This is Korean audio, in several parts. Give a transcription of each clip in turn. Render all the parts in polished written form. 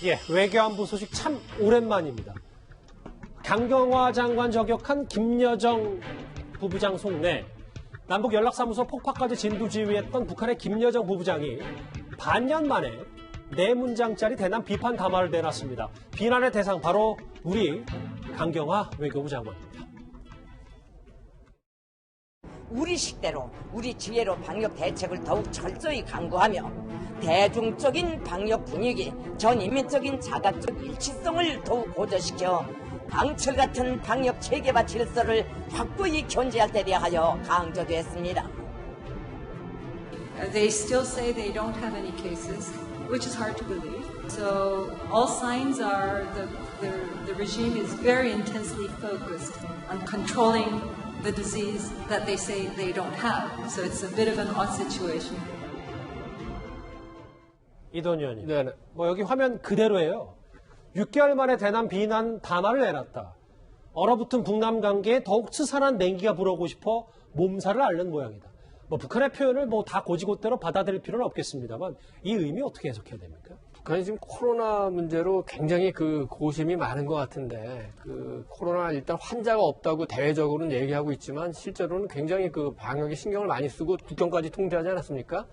예, 외교안보 소식 참 오랜만입니다. 강경화 장관 저격한 김여정 부부장 속내, 남북 연락사무소 폭파까지 진두지휘했던 북한의 김여정 부부장이 반년 만에 4문장짜리 대남 비판 담화를 내놨습니다. 비난의 대상 바로 우리 강경화 외교부 장관입니다. 우리 식대로, 우리 지혜로 방역 대책을 더욱 철저히 강구하며 대중적인 방역 분위기, 전인민적인 자각적 일치성을 더욱 고조시켜 강철 같은 방역 체계와 질서를 확고히 견지할 때 대하여 강조되었습니다. They still say they don't have any cases, which is hard to believe. So all signs are the regime is very intensely focused on controlling the disease that they say they don't have. So it's a bit of an odd situation. 이돈 의원님, 뭐 여기 화면 그대로예요. 6개월 만에 대남 비난 담화를 내놨다. 얼어붙은 북남 관계에 더욱 스산한 냉기가 불어오고 싶어 몸살을 앓는 모양이다. 뭐 북한의 표현을 뭐 다 고지고대로 받아들일 필요는 없겠습니다만 이 의미 어떻게 해석해야 됩니까? 북한이 지금 코로나 문제로 굉장히 그 고심이 많은 것 같은데, 그 코로나 일단 환자가 없다고 대외적으로는 얘기하고 있지만 실제로는 굉장히 그 방역에 신경을 많이 쓰고 국경까지 통제하지 않았습니까?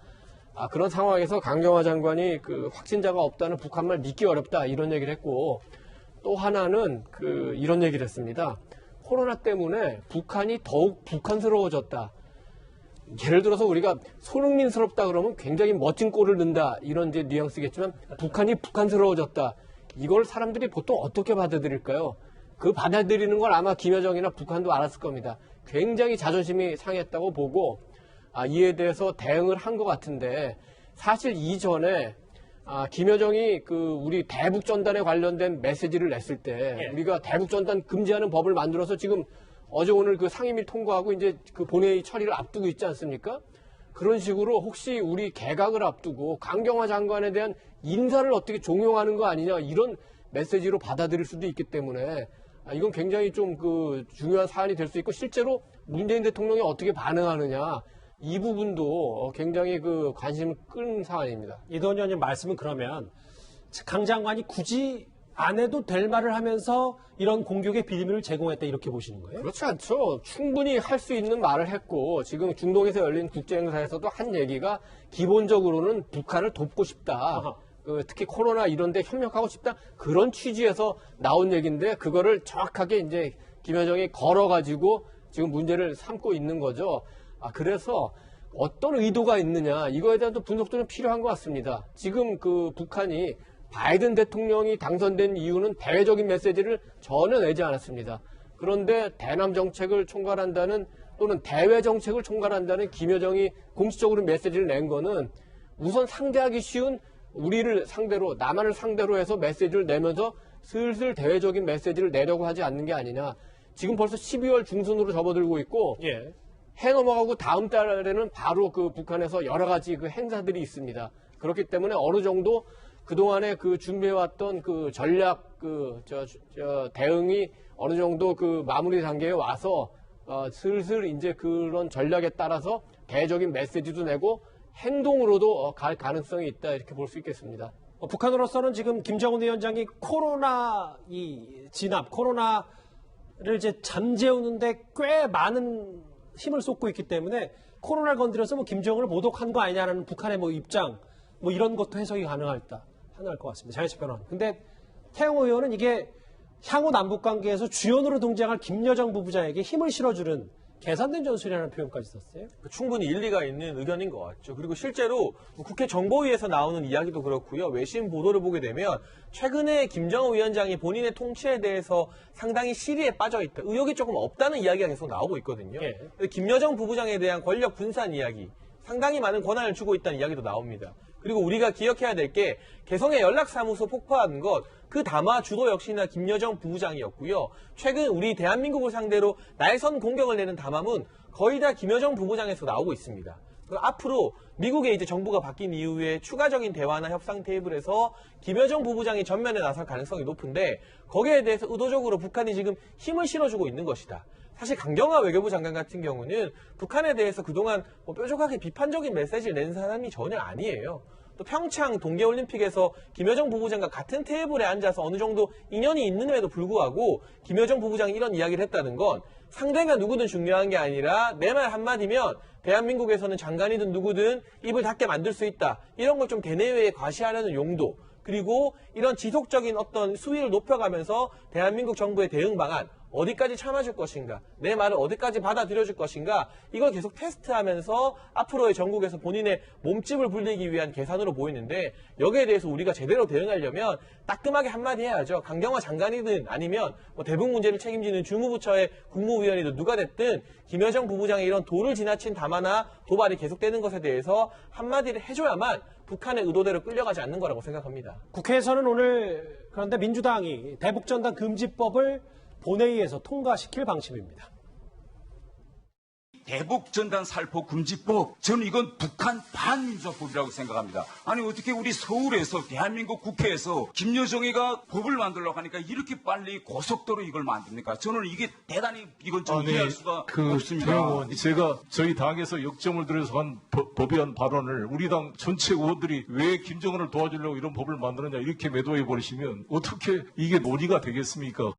그런 상황에서 강경화 장관이 그 확진자가 없다는 북한말 믿기 어렵다 이런 얘기를 했고, 또 하나는 그 이런 얘기를 했습니다. 코로나 때문에 북한이 더욱 북한스러워졌다. 예를 들어서 우리가 손흥민스럽다 그러면 굉장히 멋진 골을 넣는다 이런 이제 뉘앙스겠지만 북한이 북한스러워졌다. 이걸 사람들이 보통 어떻게 받아들일까요? 그 받아들이는 걸 아마 김여정이나 북한도 알았을 겁니다. 굉장히 자존심이 상했다고 보고 이에 대해서 대응을 한 것 같은데, 사실 이전에 김여정이 그 우리 대북전단에 관련된 메시지를 냈을 때 우리가 대북전단 금지하는 법을 만들어서 지금 어제 오늘 그 상임위 통과하고 이제 그 본회의 처리를 앞두고 있지 않습니까? 그런 식으로 혹시 우리 개각을 앞두고 강경화 장관에 대한 인사를 어떻게 종용하는 거 아니냐 이런 메시지로 받아들일 수도 있기 때문에 이건 굉장히 좀 그 중요한 사안이 될 수 있고, 실제로 문재인 대통령이 어떻게 반응하느냐 이 부분도 굉장히 그 관심을 끄는 사안입니다. 이돈 의원님 말씀은 그러면 강 장관이 굳이 안 해도 될 말을 하면서 이런 공격의 비밀을 제공했다 이렇게 보시는 거예요? 그렇지 않죠. 충분히 할 수 있는 말을 했고, 지금 중동에서 열린 국제행사에서도 한 얘기가 기본적으로는 북한을 돕고 싶다. 특히 코로나 이런 데 협력하고 싶다. 그런 취지에서 나온 얘기인데 그거를 정확하게 이제 김여정이 걸어가지고 지금 문제를 삼고 있는 거죠. 그래서 어떤 의도가 있느냐 이거에 대한 또 분석도 좀 필요한 것 같습니다. 지금 그 북한이 바이든 대통령이 당선된 이유는 대외적인 메시지를 전혀 내지 않았습니다. 그런데 대남 정책을 총괄한다는 또는 대외 정책을 총괄한다는 김여정이 공식적으로 메시지를 낸 거는 우선 상대하기 쉬운 우리를 상대로, 남한을 상대로 해서 메시지를 내면서 슬슬 대외적인 메시지를 내려고 하지 않는 게 아니냐. 지금 벌써 12월 중순으로 접어들고 있고 해 넘어가고 다음 달에는 바로 그 북한에서 여러 가지 그 행사들이 있습니다. 그렇기 때문에 어느 정도 그동안에 그 준비해왔던 그 전략 대응이 어느 정도 그 마무리 단계에 와서 슬슬 이제 그런 전략에 따라서 대외적인 메시지도 내고 행동으로도 갈 가능성이 있다 이렇게 볼 수 있겠습니다. 북한으로서는 지금 김정은 위원장이 코로나 코로나를 이제 잠재우는데 꽤 많은 힘을 쏟고 있기 때문에 코로나를 건드려서 뭐 김정은을 모독한 거 아니냐는 북한의 뭐 입장 뭐 이런 것도 해석이 가능할 것 같습니다. 장혜식 변호사님. 근데 태영호 의원은 이게 향후 남북 관계에서 주연으로 등장할 김여정 부부장에게 힘을 실어주는 계산된 전술이라는 표현까지 썼어요. 충분히 일리가 있는 의견인 것 같죠. 그리고 실제로 국회 정보위에서 나오는 이야기도 그렇고요. 외신 보도를 보게 되면 최근에 김정은 위원장이 본인의 통치에 대해서 상당히 시리에 빠져 있다, 의욕이 조금 없다는 이야기가 계속 나오고 있거든요. 김여정 부부장에 대한 권력 분산 이야기, 상당히 많은 권한을 주고 있다는 이야기도 나옵니다. 그리고 우리가 기억해야 될 게 개성의 연락사무소 폭파한 것, 그 담화 주도 역시나 김여정 부부장이었고요. 최근 우리 대한민국을 상대로 날선 공격을 내는 담화문 거의 다 김여정 부부장에서 나오고 있습니다. 앞으로 미국의 이제 정부가 바뀐 이후에 추가적인 대화나 협상 테이블에서 김여정 부부장이 전면에 나설 가능성이 높은데, 거기에 대해서 의도적으로 북한이 지금 힘을 실어주고 있는 것이다. 사실 강경화 외교부 장관 같은 경우는 북한에 대해서 그동안 뾰족하게 비판적인 메시지를 낸 사람이 전혀 아니에요. 또 평창 동계올림픽에서 김여정 부부장과 같은 테이블에 앉아서 어느 정도 인연이 있는데도 불구하고 김여정 부부장이 이런 이야기를 했다는 건 상대가 누구든 중요한 게 아니라 내 말 한마디면 대한민국에서는 장관이든 누구든 입을 닫게 만들 수 있다. 이런 걸 좀 대내외에 과시하려는 용도. 그리고 이런 지속적인 어떤 수위를 높여가면서 대한민국 정부의 대응 방안 어디까지 참아줄 것인가, 내 말을 어디까지 받아들여줄 것인가, 이걸 계속 테스트하면서 앞으로의 전국에서 본인의 몸집을 불리기 위한 계산으로 보이는데, 여기에 대해서 우리가 제대로 대응하려면 따끔하게 한마디 해야죠. 강경화 장관이든 아니면 뭐 대북 문제를 책임지는 주무부처의 국무위원이든 누가 됐든 김여정 부부장의 이런 도를 지나친 담화나 도발이 계속되는 것에 대해서 한마디를 해줘야만 북한의 의도대로 끌려가지 않는 거라고 생각합니다. 국회에서는 오늘 그런데 민주당이 대북전단 금지법을 본회의에서 통과시킬 방침입니다. 대북전단 살포 금지법, 저는 이건 북한 반민족법이라고 생각합니다. 아니 어떻게 우리 서울에서 대한민국 국회에서 김여정이가 법을 만들려고 하니까 이렇게 빨리 고속도로 이걸 만듭니까? 저는 이게 대단히 이건 좀 이해할 수가 없습니다. 정 의원, 제가 저희 당에서 역점을 들여서 한 법위원 발언을 우리 당 전체 의원들이 왜 김정은을 도와주려고 이런 법을 만드느냐 이렇게 매도해 버리시면 어떻게 이게 논의가 되겠습니까?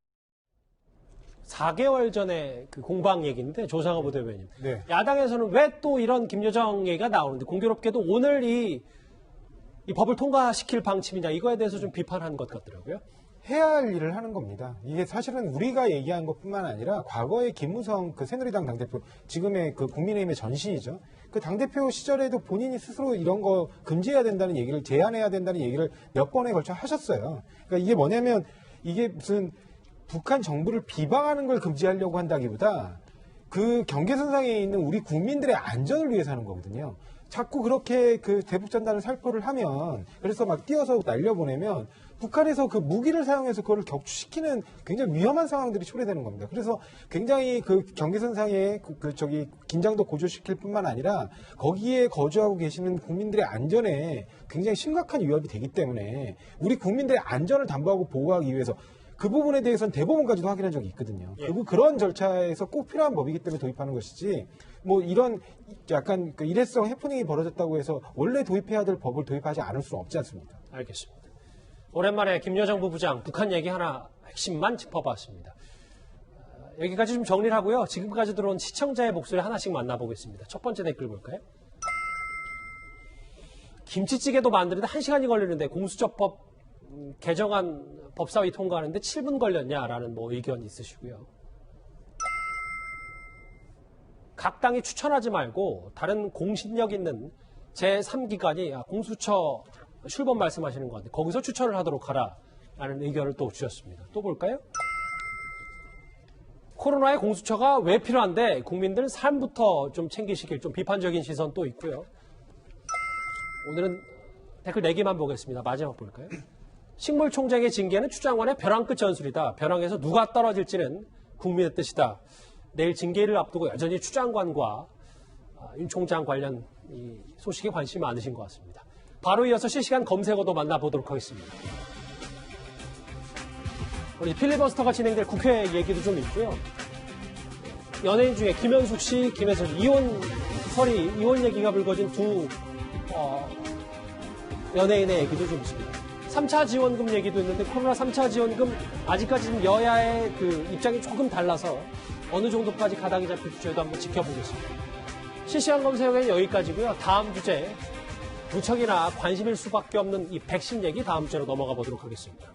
4개월 전에 그 공방 얘기인데 조상호 부대변인. 네. 야당에서는 왜 또 이런 김여정 얘기가 나오는데 공교롭게도 오늘 이 법을 통과시킬 방침이냐 이거에 대해서 좀 비판한 것 같더라고요. 해야 할 일을 하는 겁니다. 이게 사실은 우리가 얘기한 것뿐만 아니라 과거에 김무성 그 새누리당 당대표, 지금의 그 국민의힘의 전신이죠. 그 당대표 시절에도 본인이 스스로 이런 거 금지해야 된다는 얘기를, 제한해야 된다는 얘기를 몇 번에 걸쳐 하셨어요. 그러니까 이게 뭐냐면 이게 무슨 북한 정부를 비방하는 걸 금지하려고 한다기보다 그 경계선상에 있는 우리 국민들의 안전을 위해서 하는 거거든요. 자꾸 그렇게 그 대북전단을 살포를 하면, 그래서 막 띄어서 날려보내면 북한에서 그 무기를 사용해서 그걸 격추시키는 굉장히 위험한 상황들이 초래되는 겁니다. 그래서 굉장히 그 경계선상에 저기 긴장도 고조시킬 뿐만 아니라 거기에 거주하고 계시는 국민들의 안전에 굉장히 심각한 위협이 되기 때문에 우리 국민들의 안전을 담보하고 보호하기 위해서 그 부분에 대해서는 대법원까지도 확인한 적이 있거든요. 그런 절차에서 꼭 필요한 법이기 때문에 도입하는 것이지, 뭐 이런 약간 그 일회성 해프닝이 벌어졌다고 해서 원래 도입해야 될 법을 도입하지 않을 수는 없지 않습니까? 알겠습니다. 오랜만에 김여정 부부장 북한 얘기 하나 핵심만 짚어봤습니다. 여기까지 좀 정리를 하고요. 지금까지 들어온 시청자의 목소리 하나씩 만나보겠습니다. 첫 번째 댓글 볼까요? 김치찌개도 만드는데 1시간이 걸리는데 공수처법 개정안 법사위 통과하는데 7분 걸렸냐라는 뭐 의견이 있으시고요. 각 당이 추천하지 말고 다른 공신력 있는 제3기관이 공수처 출범 말씀하시는 것 같은데 거기서 추천을 하도록 하라라는 의견을 또 주셨습니다. 또 볼까요? 코로나에 공수처가 왜 필요한데 국민들 삶부터 좀 챙기시길, 좀 비판적인 시선 또 있고요. 오늘은 댓글 4개만 보겠습니다. 마지막 볼까요? 식물총장의 징계는 추장관의 벼랑 끝 전술이다. 벼랑에서 누가 떨어질지는 국민의 뜻이다. 내일 징계를 앞두고 여전히 추장관과 윤 총장 관련 이 소식에 관심이 많으신 것 같습니다. 바로 이어서 실시간 검색어도 만나보도록 하겠습니다. 우리 필리버스터가 진행될 국회 얘기도 좀 있고요. 연예인 중에 김현숙 씨, 김혜선 씨, 이혼 얘기가 불거진 두 연예인의 얘기도 좀 있습니다. 3차 지원금 얘기도 있는데 코로나 3차 지원금 아직까지 좀 여야의 그 입장이 조금 달라서 어느 정도까지 가닥이 잡힐지 저희도 한번 지켜보겠습니다. 실시간 검색어는 여기까지고요. 다음 주제 무척이나 관심일 수밖에 없는 이 백신 얘기 다음 주로 넘어가 보도록 하겠습니다.